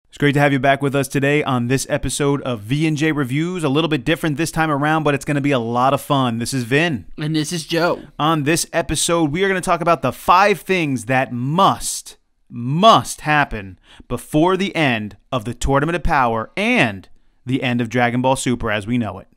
It's great to have you back with us today on this episode of V&J Reviews. A little bit different this time around, but it's going to be a lot of fun. This is Vin. And this is Joe. On this episode, we are going to talk about the 5 things that must happen before the end of the Tournament of Power and the end of Dragon Ball Super as we know it.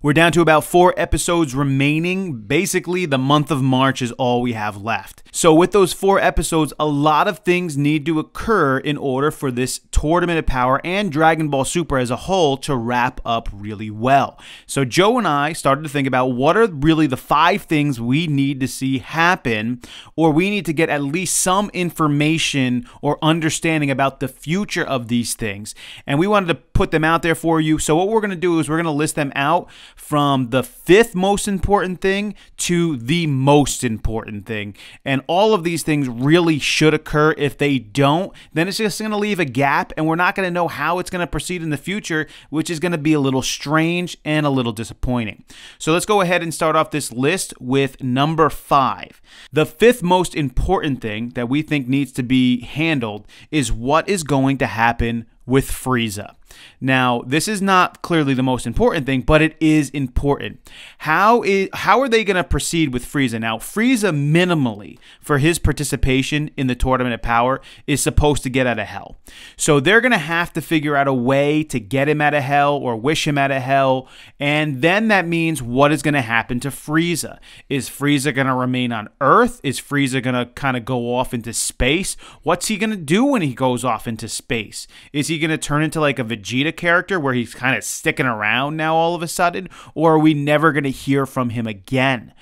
We're down to about 4 episodes remaining. Basically, the month of March is all we have left. So with those 4 episodes, a lot of things need to occur in order for this Tournament of Power and Dragon Ball Super as a whole to wrap up really well. So Joe and I started to think about what are really the 5 things we need to see happen, or we need to get at least some information or understanding about the future of these things. And we wanted to put them out there for you. So what we're going to do is we're going to list them out from the 5th most important thing to the most important thing. And all of these things really should occur. If they don't, then it's just going to leave a gap and we're not going to know how it's going to proceed in the future, which is going to be a little strange and a little disappointing. So let's go ahead and start off this list with number 5. The 5th most important thing that we think needs to be handled is what is going to happen with Frieza. Now, this is not clearly the most important thing, but it is important. How are they going to proceed with Frieza? Now, Frieza minimally, for his participation in the Tournament of Power, is supposed to get out of hell. So they're going to have to figure out a way to get him out of hell or wish him out of hell, and then that means what is going to happen to Frieza? Is Frieza going to remain on Earth? Is Frieza going to kind of go off into space? What's he going to do when he goes off into space? Is he going to turn into like a Vegeta character where he's kind of sticking around now all of a sudden, or are we never going to hear from him again?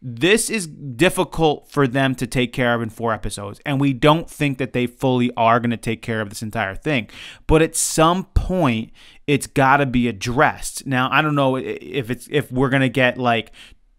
This is difficult for them to take care of in 4 episodes, and we don't think that they fully are going to take care of this entire thing. But at some point, it's got to be addressed. Now, I don't know if we're going to get like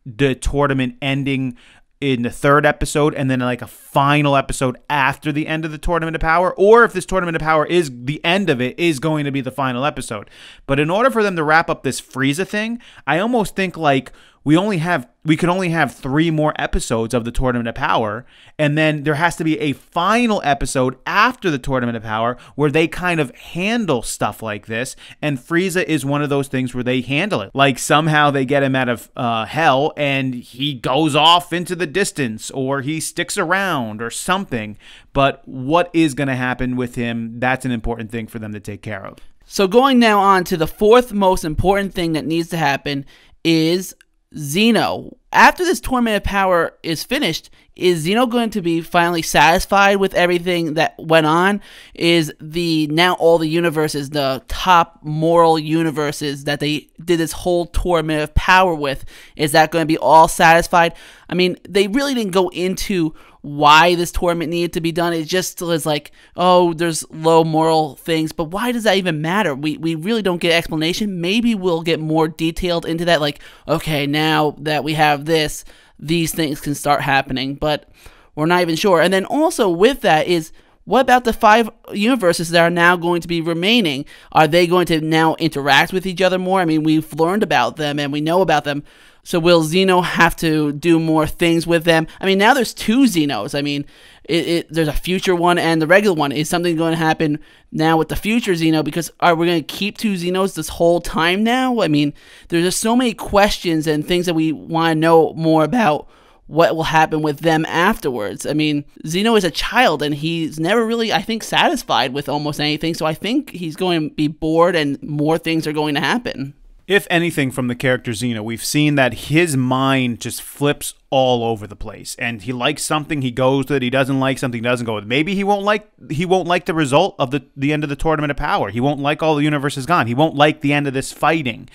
the tournament ending in the 3rd episode and then like a final episode after the end of the Tournament of Power, or if this Tournament of Power is the end of it is going to be the final episode. But in order for them to wrap up this Frieza thing, I almost think like we could only have 3 more episodes of the Tournament of Power, and then there has to be a final episode after the Tournament of Power where they kind of handle stuff like this, and Frieza is one of those things where they handle it. Like somehow they get him out of hell and he goes off into the distance, or he sticks around or something. But what is going to happen with him, that's an important thing for them to take care of. So going now on to the 4th most important thing that needs to happen is Zeno. After this Tournament of Power is finished, is Zeno going to be finally satisfied with everything that went on? Is now all the universes, the top moral universes that they did this whole Tournament of Power with, is that going to be all satisfied? I mean, they really didn't go into why this tournament needed to be done. It just was like, oh, there's low moral things, but why does that even matter? We really don't get explanation. Maybe we'll get more detailed into that, like, okay, now that we have this, these things can start happening, but we're not even sure. And then also with that is, what about the 5 universes that are now going to be remaining? Are they going to now interact with each other more? I mean, we've learned about them and we know about them. So will Zeno have to do more things with them? I mean, now there's 2 Zenos. I mean, there's a future one and the regular one. Is something going to happen now with the future Zeno? Because are we going to keep 2 Zenos this whole time now? I mean, there's just so many questions and things that we want to know more about what will happen with them afterwards. I mean, Zeno is a child and he's never really, I think, satisfied with almost anything. So I think he's going to be bored and more things are going to happen. If anything, from the character Zeno, we've seen that his mind just flips all over the place, and he likes something, he goes with it. He doesn't like something, he doesn't go with it. Maybe he won't like the result of the end of the Tournament of Power. He won't like all the universe is gone. He won't like the end of this fighting.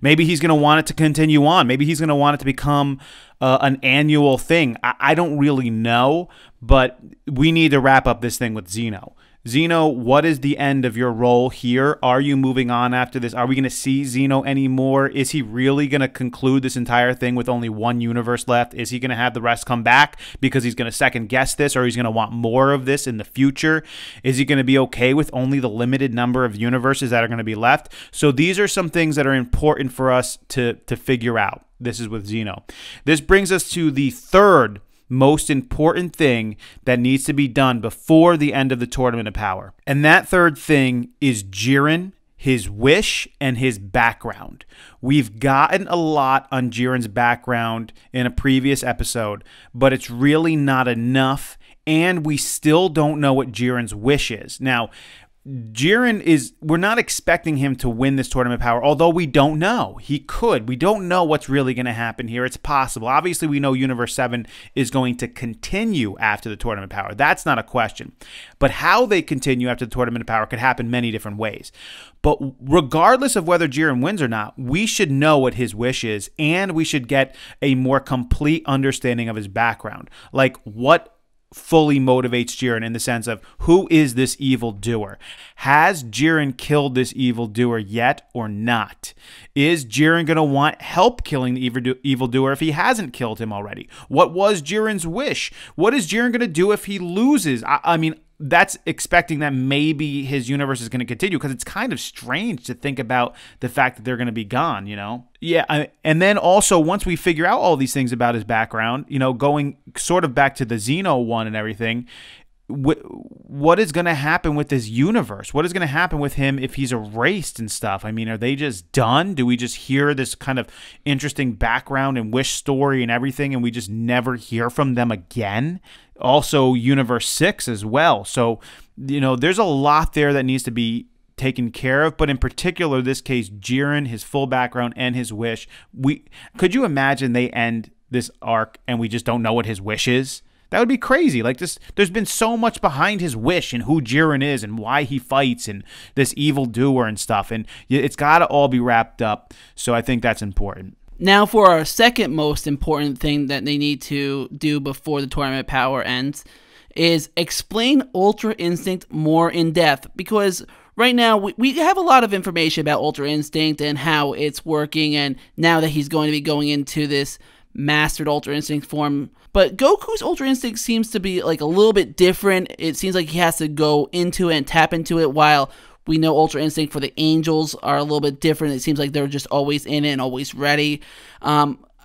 Maybe he's going to want it to continue on. Maybe he's going to want it to become an annual thing. I don't really know, but we need to wrap up this thing with Zeno. Zeno, what is the end of your role here? Are you moving on after this? Are we going to see Zeno anymore? Is he really going to conclude this entire thing with only 1 universe left? Is he going to have the rest come back because he's going to second guess this, or he's going to want more of this in the future? Is he going to be okay with only the limited number of universes that are going to be left? So these are some things that are important for us to figure out. This is with Zeno. This brings us to the third most important thing that needs to be done before the end of the Tournament of Power. And that third thing is Jiren, his wish, and his background. We've gotten a lot on Jiren's background in a previous episode, but it's really not enough, and we still don't know what Jiren's wish is. Now, we're not expecting him to win this Tournament of Power, although we don't know. He could. We don't know what's really going to happen here. It's possible. Obviously, we know Universe 7 is going to continue after the Tournament of Power. That's not a question. But how they continue after the Tournament of Power could happen many different ways. But regardless of whether Jiren wins or not, we should know what his wish is, and we should get a more complete understanding of his background. Like, what fully motivates Jiren in the sense of, who is this evildoer? Has Jiren killed this evildoer yet or not? Is Jiren going to want help killing the evildoer if he hasn't killed him already? What was Jiren's wish? What is Jiren going to do if he loses? I mean, that's expecting that maybe his universe is going to continue, because it's kind of strange to think about the fact that they're going to be gone, you know? Yeah, and then also, once we figure out all these things about his background, you know, going sort of back to the Zeno one and everything, what is going to happen with this universe? What is going to happen with him if he's erased and stuff? I mean, are they just done? Do we just hear this kind of interesting background and wish story and everything, and we just never hear from them again? Also, Universe 6 as well. So, you know, there's a lot there that needs to be taken care of, but in particular, this case, Jiren, his full background, and his wish. Could you imagine they end this arc and we just don't know what his wish is? That would be crazy. Like, there's been so much behind his wish and who Jiren is and why he fights and this evildoer and stuff, and it's got to all be wrapped up. So I think that's important. Now for our second most important thing that they need to do before the Tournament of Power ends is explain Ultra Instinct more in depth, because right now we have a lot of information about Ultra Instinct and how it's working, and now that he's going to be going into this mastered Ultra Instinct form. But Goku's Ultra Instinct seems to be like a little bit different. It seems like he has to go into it and tap into it, while we know Ultra Instinct for the Angels are a little bit different. It seems like they're just always in it and always ready.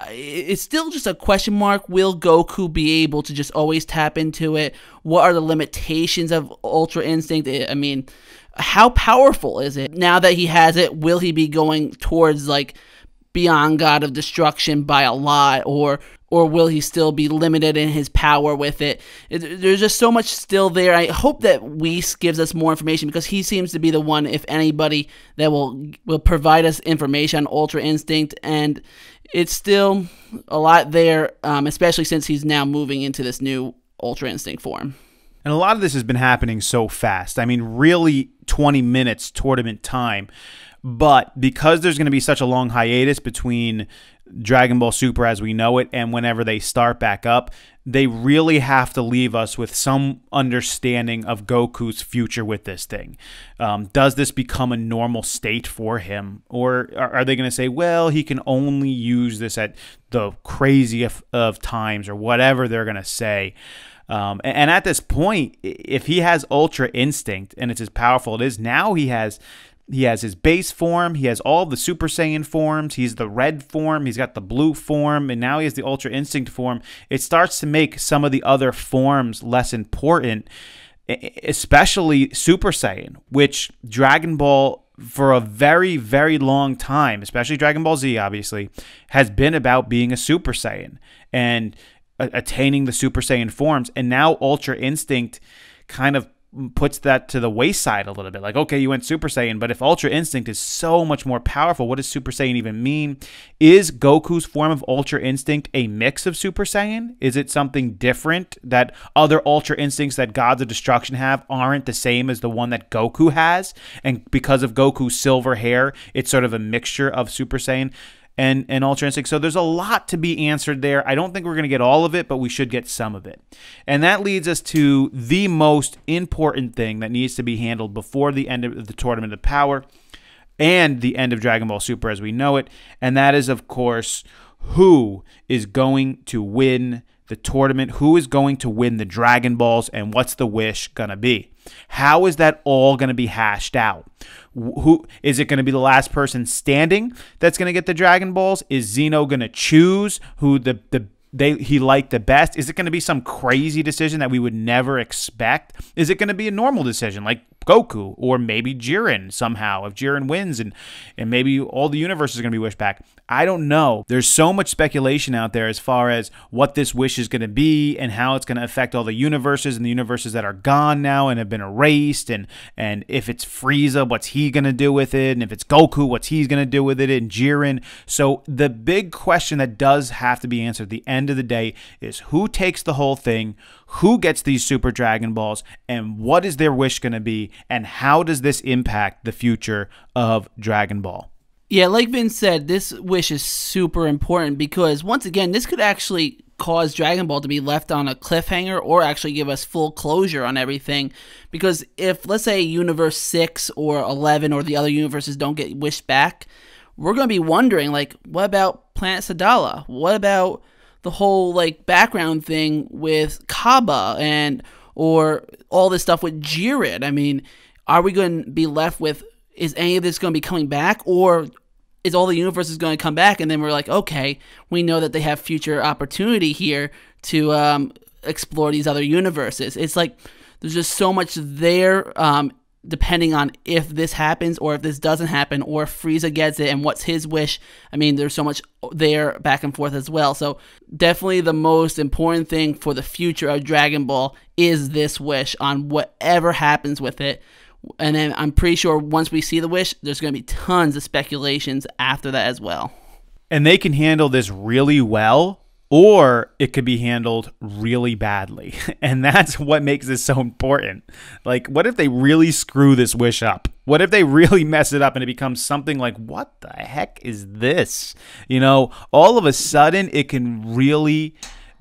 It's still just a question mark. Will Goku be able to just always tap into it? What are the limitations of Ultra Instinct? I mean, how powerful is it? Now that he has it, will he be going towards like beyond God of Destruction by a lot, or will he still be limited in his power with it? There's just so much still there. I hope that Whis gives us more information, because he seems to be the one, if anybody, that will provide us information on Ultra Instinct, and it's still a lot there, especially since he's now moving into this new Ultra Instinct form. And a lot of this has been happening so fast. I mean, really 20 minutes tournament time. But because there's going to be such a long hiatus between Dragon Ball Super as we know it and whenever they start back up, they really have to leave us with some understanding of Goku's future with this thing. Does this become a normal state for him? Or are they going to say, well, he can only use this at the craziest of times, or whatever they're going to say? And at this point, if he has Ultra Instinct and it's as powerful it is, now he has his base form, he has all the Super Saiyan forms, he's the red form, he's got the blue form, and now he has the Ultra Instinct form. It starts to make some of the other forms less important, especially Super Saiyan, which Dragon Ball, for a very, very long time, especially Dragon Ball Z, obviously, has been about being a Super Saiyan and attaining the Super Saiyan forms. And now Ultra Instinct kind of puts that to the wayside a little bit. Like, okay, you went Super Saiyan, but if Ultra Instinct is so much more powerful, what does Super Saiyan even mean? Is Goku's form of Ultra Instinct a mix of Super Saiyan? Is it something different that other Ultra Instincts that Gods of Destruction have aren't the same as the one that Goku has? And because of Goku's silver hair, it's sort of a mixture of Super Saiyan and Ultra Instinct. So there's a lot to be answered there. I don't think we're going to get all of it, but we should get some of it. And that leads us to the most important thing that needs to be handled before the end of the Tournament of Power and the end of Dragon Ball Super as we know it. And that is, of course, who is going to win the tournament, who is going to win the Dragon Balls, and what's the wish going to be? How is that all going to be hashed out? Who is it going to be, the last person standing that's going to get the Dragon Balls? Is Zeno going to choose who he liked the best? Is it going to be some crazy decision that we would never expect? Is it going to be a normal decision like Goku, or maybe Jiren somehow, if Jiren wins, and maybe all the universe is going to be wished back? I don't know. There's so much speculation out there as far as what this wish is going to be and how it's going to affect all the universes and the universes that are gone now and have been erased, and if it's Frieza, what's he going to do with it, and if it's Goku, what's he's going to do with it, and Jiren. So the big question that does have to be answered at the end of the day is who takes the whole thing, who gets these Super Dragon Balls, and what is their wish going to be, and how does this impact the future of Dragon Ball? Yeah, like Vince said, this wish is super important because, once again, this could actually cause Dragon Ball to be left on a cliffhanger or actually give us full closure on everything. Because if, let's say, Universe 6 or 11 or the other universes don't get wished back, we're going to be wondering, like, what about Planet Sadala? What about the whole, like, background thing with Kaba or all this stuff with Jiren? I mean, are we going to be left with, is any of this going to be coming back, or is all the universes going to come back, and then we're like, okay, we know that they have future opportunity here to explore these other universes. It's like there's just so much there, depending on if this happens or if this doesn't happen, or if Frieza gets it and what's his wish. I mean, there's so much there back and forth as well. So definitely the most important thing for the future of Dragon Ball is this wish on whatever happens with it. And then I'm pretty sure once we see the wish, there's going to be tons of speculations after that as well. And they can handle this really well, or it could be handled really badly. And that's what makes this so important. Like, what if they really screw this wish up? What if they really mess it up and it becomes something like, what the heck is this? You know, all of a sudden it can really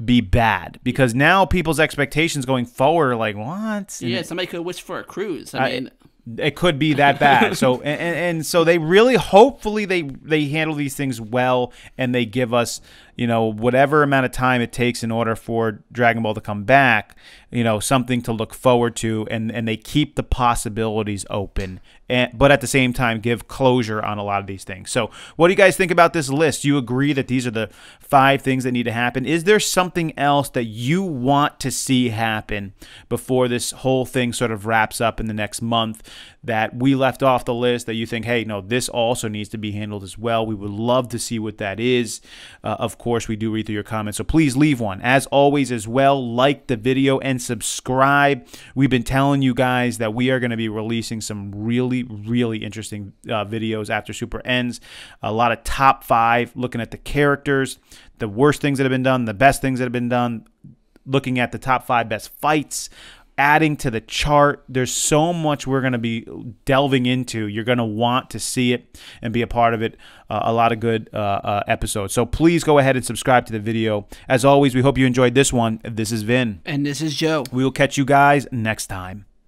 be bad, because now people's expectations going forward are like, what? Yeah, somebody could wish for a cruise. I mean, it could be that bad. So and so they really, hopefully they handle these things well, and they give us, you know, whatever amount of time it takes in order for Dragon Ball to come back, you know, something to look forward to, and they keep the possibilities open, but at the same time give closure on a lot of these things. So what do you guys think about this list? Do you agree that these are the 5 things that need to happen? Is there something else that you want to see happen before this whole thing sort of wraps up in the next month that we left off the list that you think, hey, no, this also needs to be handled as well? We would love to see what that is. Of course, we do read through your comments, so please leave one. As always as well, like the video and subscribe. We've been telling you guys that we are going to be releasing some really, really interesting videos after Super ends. A lot of top 5, looking at the characters, the worst things that have been done, the best things that have been done, looking at the top 5 best fights, adding to the chart. There's so much we're going to be delving into. You're going to want to see it and be a part of it. A lot of good episodes. So please go ahead and subscribe to the video. As always, we hope you enjoyed this one. This is Vin. And this is Joe. We will catch you guys next time.